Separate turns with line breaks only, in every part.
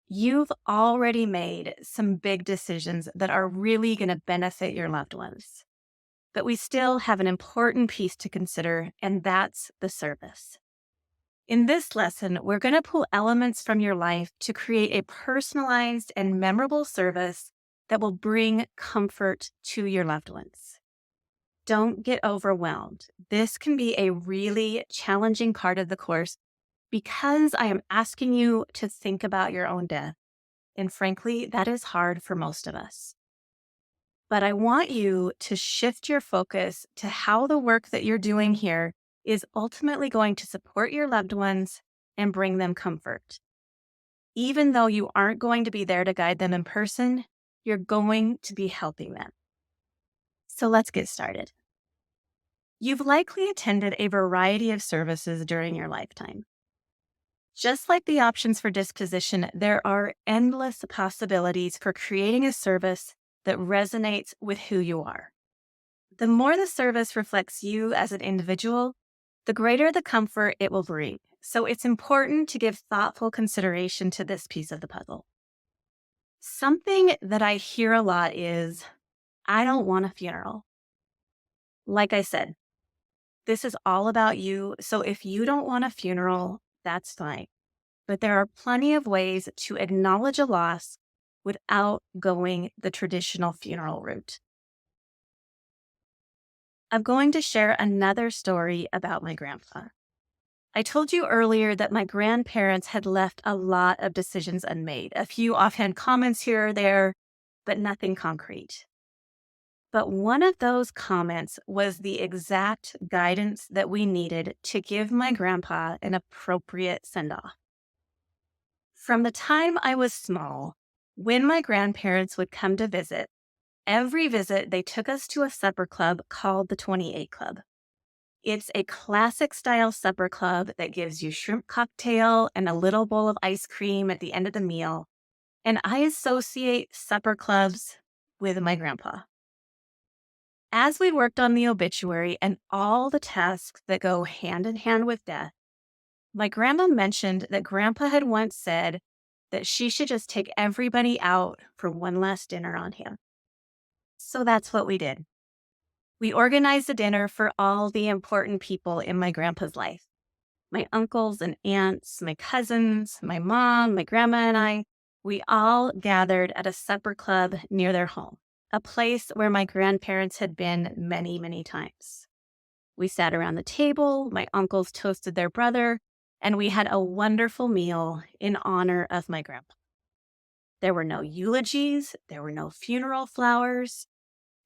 You've already made some big decisions that are really going to benefit your loved ones. But we still have an important piece to consider, and that's the service. In this lesson, we're going to pull elements from your life to create a personalized and memorable service that will bring comfort to your loved ones. Don't get overwhelmed. This can be a really challenging part of the course because I am asking you to think about your own death. And frankly, that is hard for most of us. But I want you to shift your focus to how the work that you're doing here is ultimately going to support your loved ones and bring them comfort. Even though you aren't going to be there to guide them in person, you're going to be helping them. So let's get started. You've likely attended a variety of services during your lifetime. Just like the options for disposition, there are endless possibilities for creating a service that resonates with who you are. The more the service reflects you as an individual, the greater the comfort it will bring. So it's important to give thoughtful consideration to this piece of the puzzle. Something that I hear a lot is, I don't want a funeral. Like I said, this is all about you. So if you don't want a funeral, that's fine. But there are plenty of ways to acknowledge a loss without going the traditional funeral route. I'm going to share another story about my grandpa. I told you earlier that my grandparents had left a lot of decisions unmade, a few offhand comments here or there, but nothing concrete. But one of those comments was the exact guidance that we needed to give my grandpa an appropriate send-off. From the time I was small, when my grandparents would come to visit, every visit they took us to a supper club called the 28 Club. It's a classic style supper club that gives you shrimp cocktail and a little bowl of ice cream at the end of the meal. And I associate supper clubs with my grandpa. As we worked on the obituary and all the tasks that go hand in hand with death, my grandma mentioned that grandpa had once said that she should just take everybody out for one last dinner on him. So that's what we did. We organized a dinner for all the important people in my grandpa's life. My uncles and aunts, my cousins, my mom, my grandma, and I, we all gathered at a supper club near their home, a place where my grandparents had been many, many times. We sat around the table, my uncles toasted their brother, and we had a wonderful meal in honor of my grandpa. There were no eulogies, there were no funeral flowers.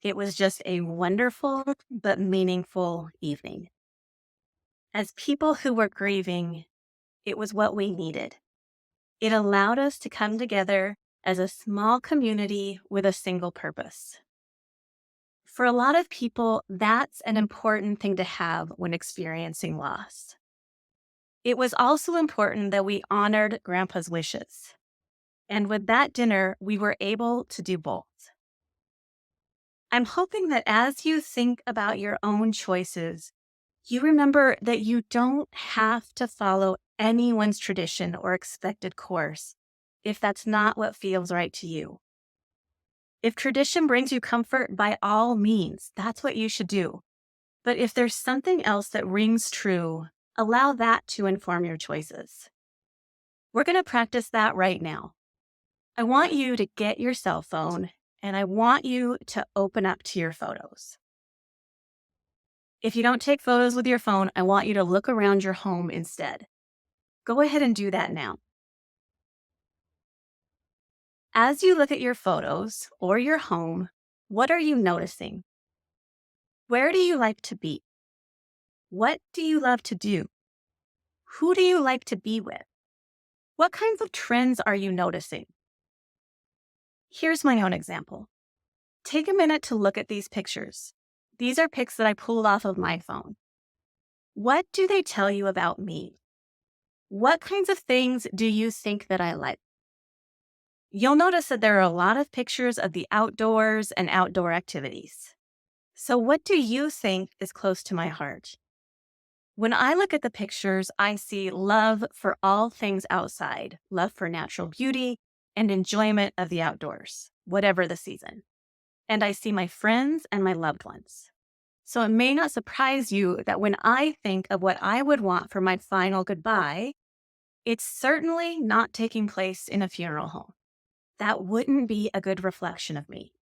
It was just a wonderful but meaningful evening. As people who were grieving, it was what we needed. It allowed us to come together as a small community with a single purpose. For a lot of people, that's an important thing to have when experiencing loss. It was also important that we honored Grandpa's wishes. And with that dinner, we were able to do both. I'm hoping that as you think about your own choices, you remember that you don't have to follow anyone's tradition or expected course if that's not what feels right to you. If tradition brings you comfort, by all means, that's what you should do. But if there's something else that rings true, allow that to inform your choices. We're going to practice that right now. I want you to get your cell phone and I want you to open up to your photos. If you don't take photos with your phone, I want you to look around your home instead. Go ahead and do that now. As you look at your photos or your home, what are you noticing? Where do you like to be? What do you love to do? Who do you like to be with? What kinds of trends are you noticing? Here's my own example. Take a minute to look at these pictures. These are pics that I pulled off of my phone. What do they tell you about me? What kinds of things do you think that I like? You'll notice that there are a lot of pictures of the outdoors and outdoor activities. So what do you think is close to my heart? When I look at the pictures, I see love for all things outside, love for natural beauty, and enjoyment of the outdoors, whatever the season. And I see my friends and my loved ones. So it may not surprise you that when I think of what I would want for my final goodbye, it's certainly not taking place in a funeral home. That wouldn't be a good reflection of me.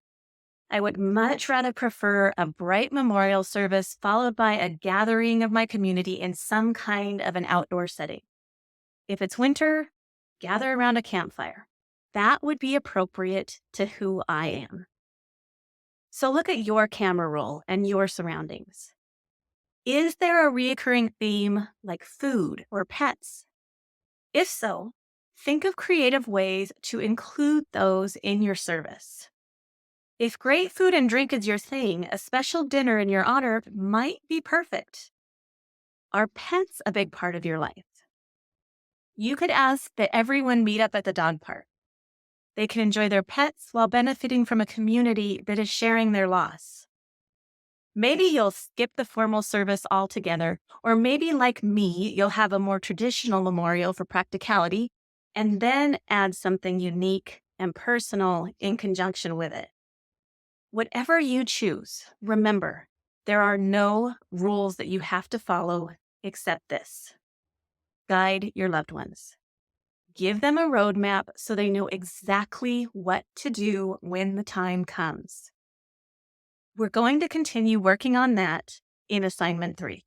I would much rather prefer a bright memorial service followed by a gathering of my community in some kind of an outdoor setting. If it's winter, gather around a campfire. That would be appropriate to who I am. So look at your camera roll and your surroundings. Is there a recurring theme like food or pets? If so, think of creative ways to include those in your service. If great food and drink is your thing, a special dinner in your honor might be perfect. Are pets a big part of your life? You could ask that everyone meet up at the dog park. They can enjoy their pets while benefiting from a community that is sharing their loss. Maybe you'll skip the formal service altogether, or maybe like me, you'll have a more traditional memorial for practicality, and then add something unique and personal in conjunction with it. Whatever you choose, remember, there are no rules that you have to follow except this. Guide your loved ones. Give them a roadmap so they know exactly what to do when the time comes. We're going to continue working on that in assignment 3.